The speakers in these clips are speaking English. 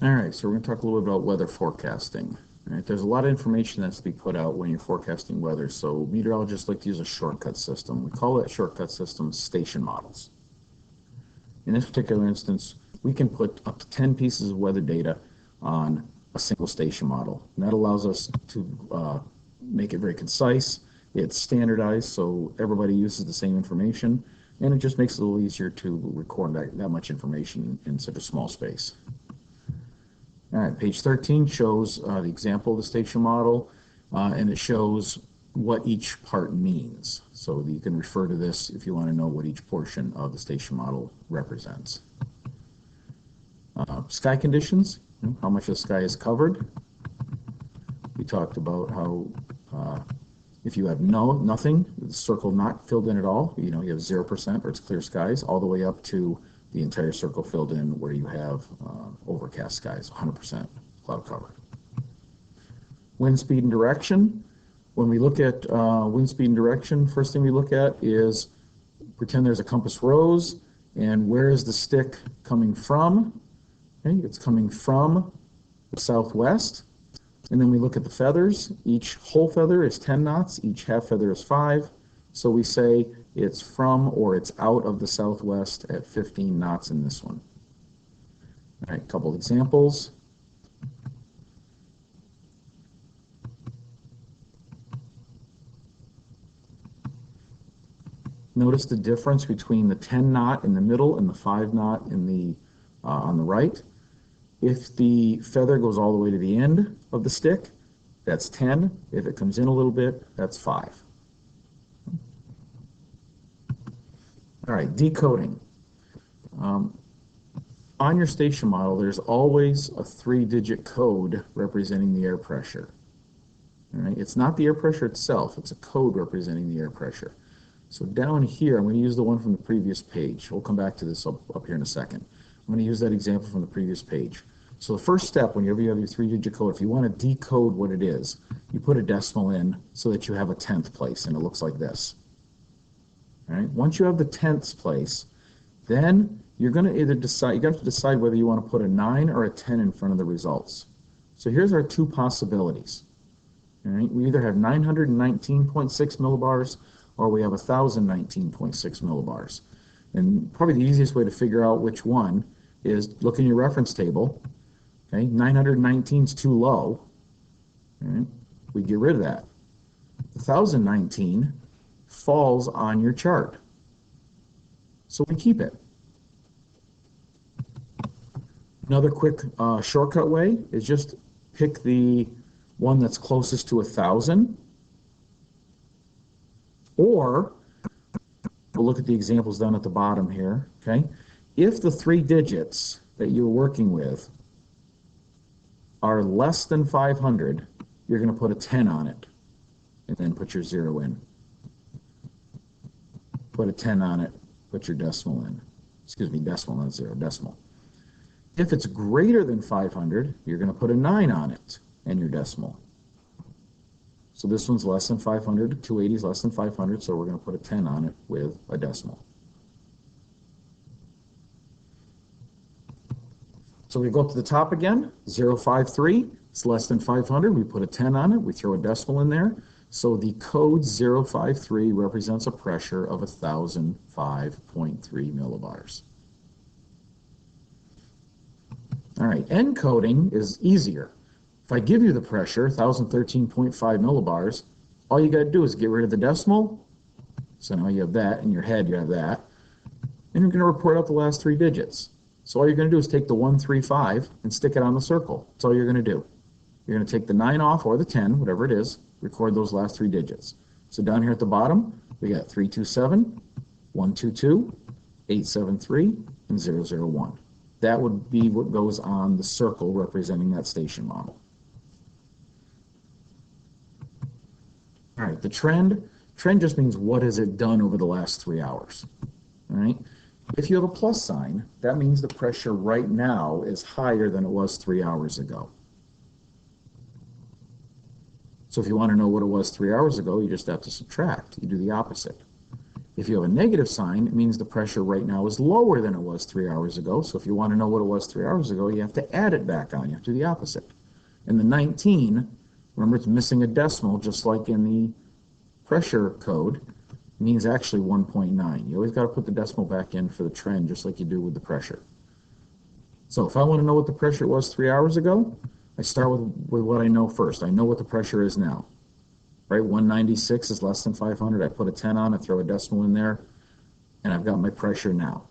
All right, so we're going to talk a little bit about weather forecasting. All right, there's a lot of information that's to be put out when you're forecasting weather, so meteorologists like to use a shortcut system. We call that shortcut system station models. In this particular instance, we can put up to 10 pieces of weather data on a single station model, and that allows us to make it very concise. It's standardized, so everybody uses the same information, and it just makes it a little easier to record that much information in such a small space. All right, page 13 shows the example of the station model, and it shows what each part means. So you can refer to this if you want to know what each portion of the station model represents. Sky conditions, how much of the sky is covered. We talked about how if you have nothing, the circle not filled in at all, you have 0% or it's clear skies, all the way up to the entire circle filled in where you have overcast skies, 100% cloud cover. Wind speed and direction. When we look at wind speed and direction, first thing we look at is pretend there's a compass rose, and where is the stick coming from? Okay, it's coming from the southwest. And then we look at the feathers. Each whole feather is 10 knots, each half feather is 5. So we say it's from or it's out of the southwest at 15 knots in this one. All right, a couple examples. Notice the difference between the 10 knot in the middle and the 5 knot in the on the right. If the feather goes all the way to the end of the stick, that's 10. If it comes in a little bit, that's 5. All right, decoding. On your station model, there's always a 3-digit code representing the air pressure. All right, it's not the air pressure itself, it's a code representing the air pressure. So down here, I'm going to use the one from the previous page. We'll come back to this up here in a second. I'm going to use that example from the previous page. So the first step, whenever you have your 3-digit code, if you want to decode what it is, you put a decimal in so that you have a 10th place, and it looks like this. All right. Once you have the 10th place, then you're going to either decide, you have to decide whether you want to put a 9 or a 10 in front of the results. So here's our two possibilities. All right. We either have 919.6 millibars or we have 1,019.6 millibars. And probably the easiest way to figure out which one is look in your reference table. Okay, 919 is too low. All right, we get rid of that. 1,019 falls on your chart, so we keep it. Another quick shortcut way is just pick the one that's closest to 1,000, or we'll look at the examples down at the bottom here. Okay, if the 3 digits that you're working with are less than 500, you're going to put a 10 on it and then put your 0 in. Put a 10 on it, put your decimal in. Excuse me, decimal, not 0, decimal. If it's greater than 500, you're going to put a 9 on it and your decimal. So this one's less than 500, 280 is less than 500, so we're going to put a 10 on it with a decimal. So we go up to the top again, 053, it's less than 500, we put a 10 on it, we throw a decimal in there. So the code 053 represents a pressure of 1,005.3 millibars. All right, encoding is easier. If I give you the pressure, 1,013.5 millibars, all you got to do is get rid of the decimal. So now you have that in your head, you have that. And you're going to report out the last 3 digits. So all you're going to do is take the 135 and stick it on the circle. That's all you're going to do. You're going to take the 9 off or the 10, whatever it is, record those last 3 digits. So down here at the bottom, we got 327, 122, 873, and 001. That would be what goes on the circle representing that station model. All right, the trend just means what has it done over the last 3 hours. All right. If you have a plus sign, that means the pressure right now is higher than it was 3 hours ago. So if you want to know what it was 3 hours ago, you just have to subtract. You do the opposite. If you have a negative sign, it means the pressure right now is lower than it was 3 hours ago. So if you want to know what it was 3 hours ago, you have to add it back on. You have to do the opposite. And the 19, remember it's missing a decimal, just like in the pressure code, means actually 1.9. You always got to put the decimal back in for the trend, just like you do with the pressure. So if I want to know what the pressure was 3 hours ago, I start with what I know first. I know what the pressure is now. Right, 196 is less than 500. I put a 10 on it, throw a decimal in there, and I've got my pressure now.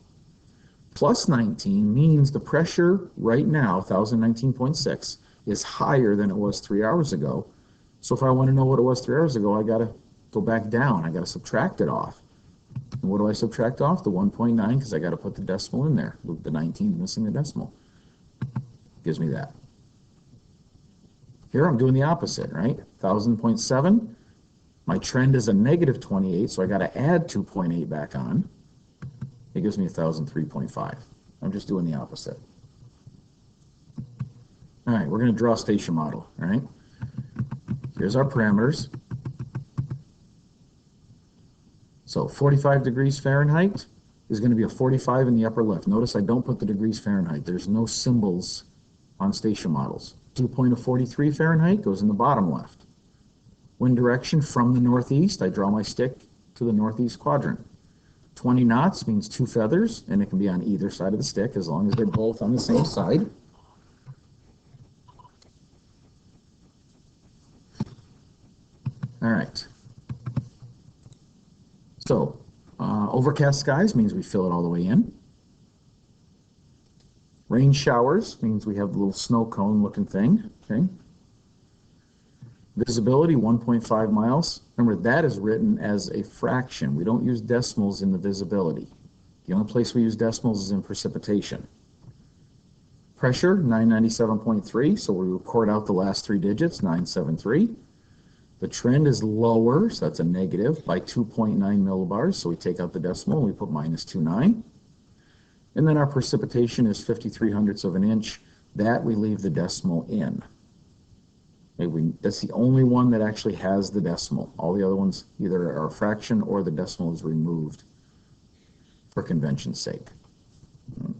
Plus 19 means the pressure right now, 1019.6, is higher than it was 3 hours ago. So if I want to know what it was 3 hours ago, I got to go back down. I got to subtract it off. And what do I subtract off? The 1.9, because I got to put the decimal in there. With the 19 missing the decimal. Gives me that. Here I'm doing the opposite, right? 1000.7. My trend is a negative 28, so I got to add 2.8 back on. It gives me 1003.5. I'm just doing the opposite. All right, we're going to draw a station model, all right? Here's our parameters. So 45 degrees Fahrenheit is going to be a 45 in the upper left. Notice I don't put the degrees Fahrenheit. There's no symbols on station models. 2.43 Fahrenheit goes in the bottom left. Wind direction from the northeast, I draw my stick to the northeast quadrant. 20 knots means 2 feathers, and it can be on either side of the stick as long as they're both on the same side. All right. So, overcast skies means we fill it all the way in. Rain showers means we have the little snow cone looking thing, okay? Visibility, 1.5 miles. Remember, that is written as a fraction. We don't use decimals in the visibility. The only place we use decimals is in precipitation. Pressure, 997.3, so we record out the last 3 digits, 973. The trend is lower, so that's a negative, by 2.9 millibars, so we take out the decimal and we put minus 29. And then our precipitation is 53 hundredths of an inch. That we leave the decimal in. That's the only one that actually has the decimal. All the other ones either are a fraction or the decimal is removed for convention's sake. All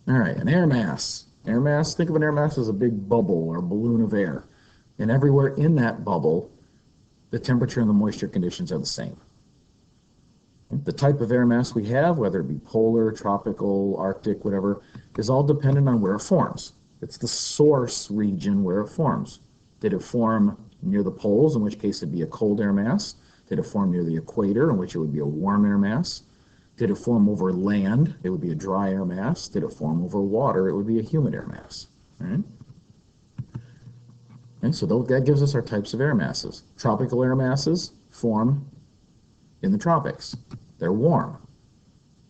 right, an air mass. Air mass, think of an air mass as a big bubble or balloon of air. And everywhere in that bubble, the temperature and the moisture conditions are the same. The type of air mass we have, whether it be polar, tropical, Arctic, whatever, is all dependent on where it forms. It's the source region where it forms. Did it form near the poles, in which case it'd be a cold air mass? Did it form near the equator, in which it would be a warm air mass? Did it form over land? It would be a dry air mass. Did it form over water? It would be a humid air mass. All right? And so that gives us our types of air masses. Tropical air masses form in the tropics. They're warm.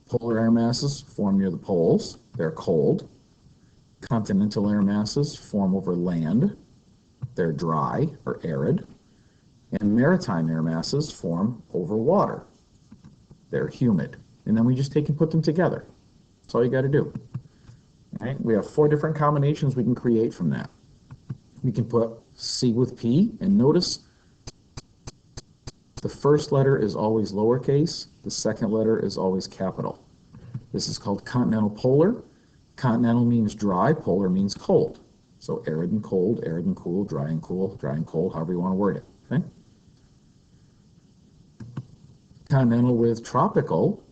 Polar air masses form near the poles. They're cold. Continental air masses form over land. They're dry or arid. And maritime air masses form over water. They're humid. And then we just take and put them together. That's all you got to do. All right? We have 4 different combinations we can create from that. We can put C with P, and notice the first letter is always lowercase, the second letter is always capital. This is called continental polar. Continental means dry, polar means cold. So arid and cold, arid and cool, dry and cool, dry and cold, however you want to word it. Okay? Continental with tropical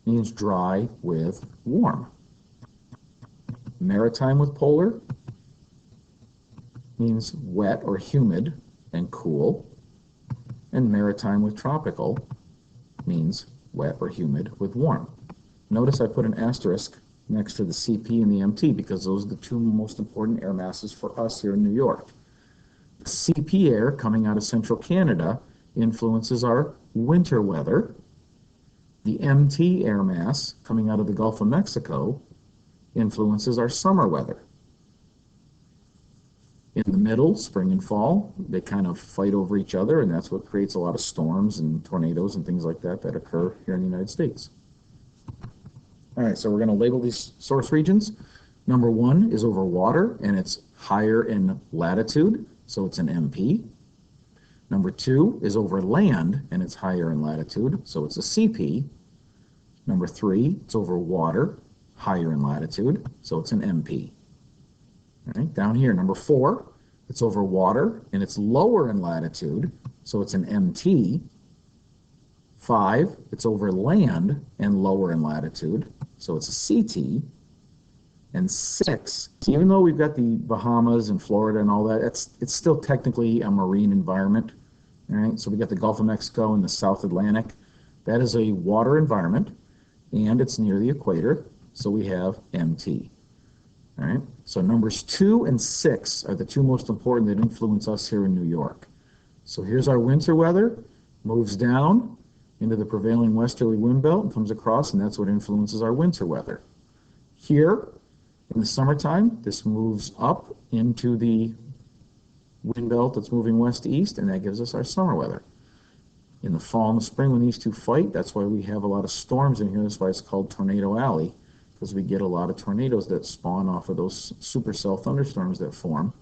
means dry with warm. Maritime with polar means wet or humid and cool. And maritime with tropical means wet or humid with warm. Notice I put an asterisk next to the CP and the MT because those are the 2 most important air masses for us here in New York. The CP air coming out of central Canada influences our winter weather. The MT air mass coming out of the Gulf of Mexico influences our summer weather. In the middle, spring and fall, they kind of fight over each other, and that's what creates a lot of storms and tornadoes and things like that that occur here in the United States. All right, so we're going to label these source regions. Number 1 is over water, and it's higher in latitude, so it's an MP. Number 2 is over land, and it's higher in latitude, so it's a CP. Number 3, it's over water, higher in latitude, so it's an MP. All right, down here, number 4, it's over water, and it's lower in latitude, so it's an MT. 5, it's over land and lower in latitude, so it's a CT. And 6, even though we've got the Bahamas and Florida and all that, it's still technically a marine environment. All right, so we got the Gulf of Mexico and the South Atlantic. That is a water environment, and it's near the equator, so we have MT. All right, so numbers 2 and 6 are the two most important that influence us here in New York. So here's our winter weather, moves down into the prevailing westerly wind belt and comes across, and that's what influences our winter weather. Here, in the summertime, this moves up into the wind belt that's moving west to east, and that gives us our summer weather. In the fall and the spring, when these two fight, that's why we have a lot of storms in here. That's why it's called Tornado Alley, because we get a lot of tornadoes that spawn off of those supercell thunderstorms that form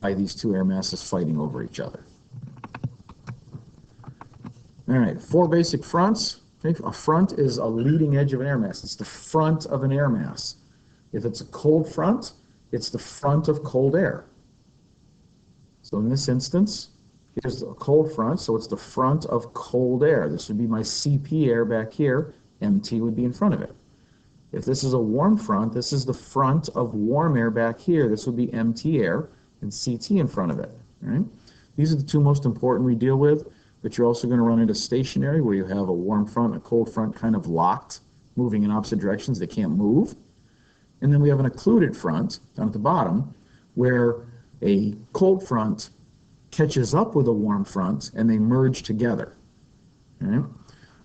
by these two air masses fighting over each other. All right, 4 basic fronts. A front is a leading edge of an air mass. It's the front of an air mass. If it's a cold front, it's the front of cold air. So in this instance, here's a cold front, so it's the front of cold air. This would be my CP air back here. MT would be in front of it. If this is a warm front, this is the front of warm air back here. This would be MT air and CT in front of it. All right? These are the two most important we deal with, but you're also going to run into stationary where you have a warm front and a cold front kind of locked, moving in opposite directions. They can't move. And then we have an occluded front down at the bottom where a cold front catches up with a warm front and they merge together. Okay?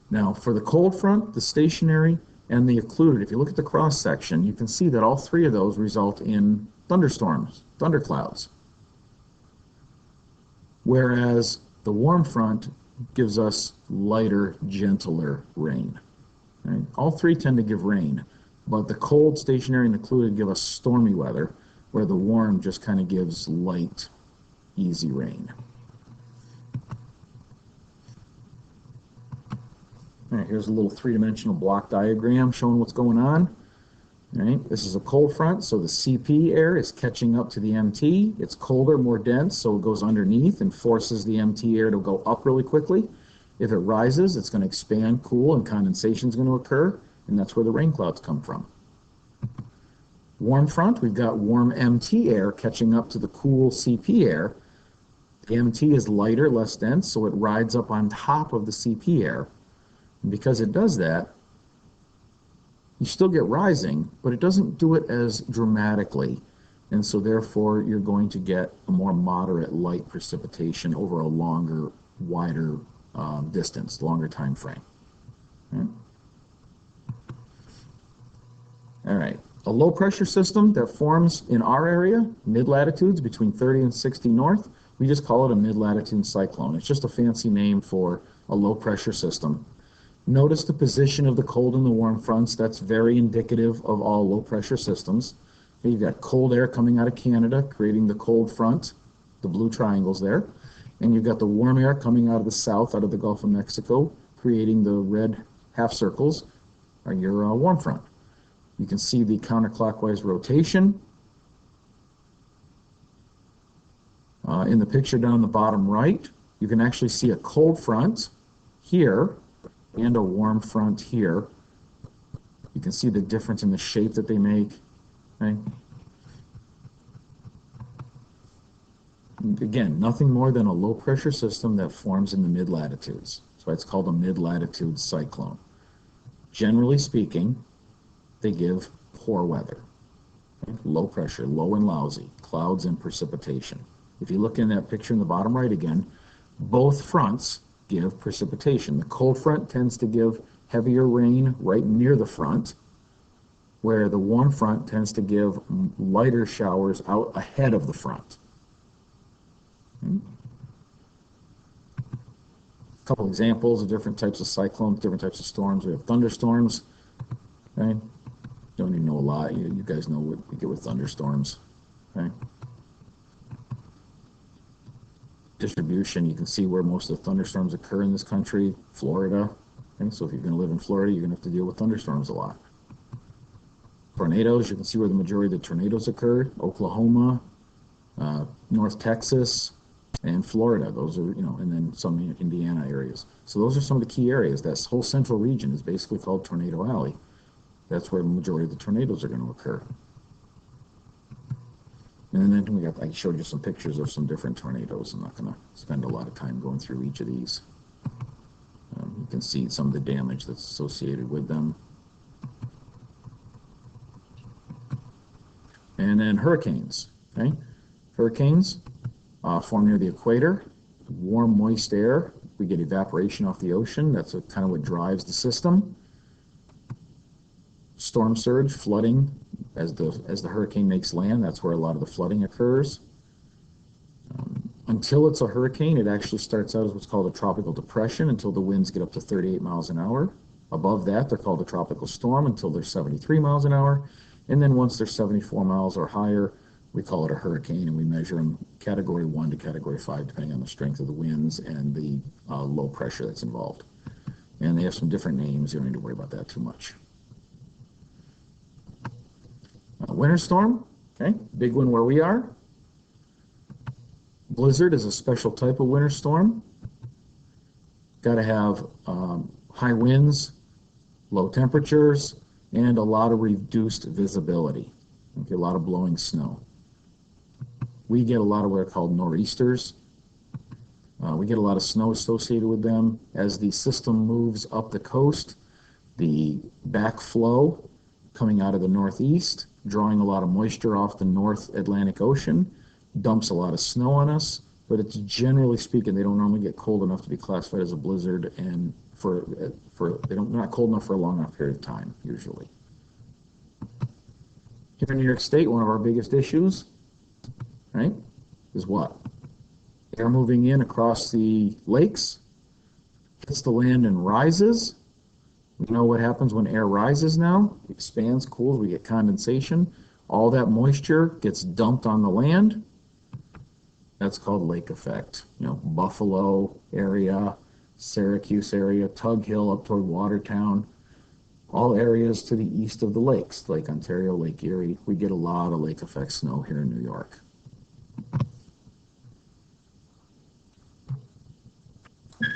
Now, for the cold front, the stationary, and the occluded, if you look at the cross section, you can see that all 3 of those result in thunderstorms, thunderclouds. Whereas the warm front gives us lighter, gentler rain. Right? All 3 tend to give rain, but the cold, stationary, and occluded give us stormy weather, where the warm just kind of gives light, easy rain. All right, here's a little 3-dimensional block diagram showing what's going on. All right, this is a cold front, so the CP air is catching up to the MT. It's colder, more dense, so it goes underneath and forces the MT air to go up really quickly. If it rises, it's going to expand, cool, and condensation is going to occur, and that's where the rain clouds come from. Warm front, we've got warm MT air catching up to the cool CP air. The MT is lighter, less dense, so it rides up on top of the CP air. And because it does that, you still get rising, but it doesn't do it as dramatically. And so therefore, you're going to get a more moderate light precipitation over a longer, wider distance, longer time frame. Okay. All right. A low pressure system that forms in our area, mid-latitudes between 30 and 60 north, we just call it a mid-latitude cyclone. It's just a fancy name for a low pressure system. Notice the position of the cold and the warm fronts. That's very indicative of all low pressure systems. You've got cold air coming out of Canada, creating the cold front, the blue triangles there. And you've got the warm air coming out of the south, out of the Gulf of Mexico, creating the red half circles, are your warm front. You can see the counterclockwise rotation. In the picture down the bottom right, you can actually see a cold front here and a warm front here. You can see the difference in the shape that they make. Okay? Again, nothing more than a low pressure system that forms in the mid-latitudes. That's why it's called a mid-latitude cyclone. Generally speaking, they give poor weather. Okay? Low pressure, low and lousy, clouds and precipitation. If you look in that picture in the bottom right again, both fronts give precipitation. The cold front tends to give heavier rain right near the front, where the warm front tends to give lighter showers out ahead of the front. Okay. A couple examples of different types of cyclones, different types of storms. We have thunderstorms. Okay. Don't even know a lot. You guys know what we get with thunderstorms. Okay. distribution, you can see where most of the thunderstorms occur in this country. Florida. Okay? So if you're going to live in Florida, you're going to have to deal with thunderstorms a lot. Tornadoes, you can see where the majority of the tornadoes occur. Oklahoma, North Texas, and Florida. Those are, and then some Indiana areas. So those are some of the key areas. That whole central region is basically called Tornado Alley. That's where the majority of the tornadoes are going to occur. And then I showed you some pictures of some different tornadoes. I'm not going to spend a lot of time going through each of these. You can see some of the damage that's associated with them. And then hurricanes. Okay, hurricanes form near the equator. Warm, moist air. We get evaporation off the ocean. That's kind of what drives the system. Storm surge, flooding as the hurricane makes land. That's where a lot of the flooding occurs. Until it's a hurricane, it actually starts out as what's called a tropical depression until the winds get up to 38 miles an hour. Above that, they're called a tropical storm until they're 73 miles an hour. And then once they're 74 miles or higher, we call it a hurricane, and we measure them category 1 to category 5, depending on the strength of the winds and the low pressure that's involved. And they have some different names. You don't need to worry about that too much. Winter storm, okay, big one where we are. Blizzard is a special type of winter storm. Got to have high winds, low temperatures, and a lot of reduced visibility. Okay, a lot of blowing snow. We get a lot of what are called nor'easters. We get a lot of snow associated with them. As the system moves up the coast, the backflow coming out of the northeast, drawing a lot of moisture off the North Atlantic Ocean, dumps a lot of snow on us, but it's generally speaking, they don't normally get cold enough to be classified as a blizzard, and they're not cold enough for a long enough period of time, usually. Here in New York State, one of our biggest issues, right, is what? Air moving in across the lakes, hits the land and rises. We know what happens when air rises now. It expands, cools, we get condensation. All that moisture gets dumped on the land. That's called lake effect. Buffalo area, Syracuse area, Tug Hill up toward Watertown, all areas to the east of the lakes, Lake Ontario, Lake Erie. We get a lot of lake effect snow here in New York.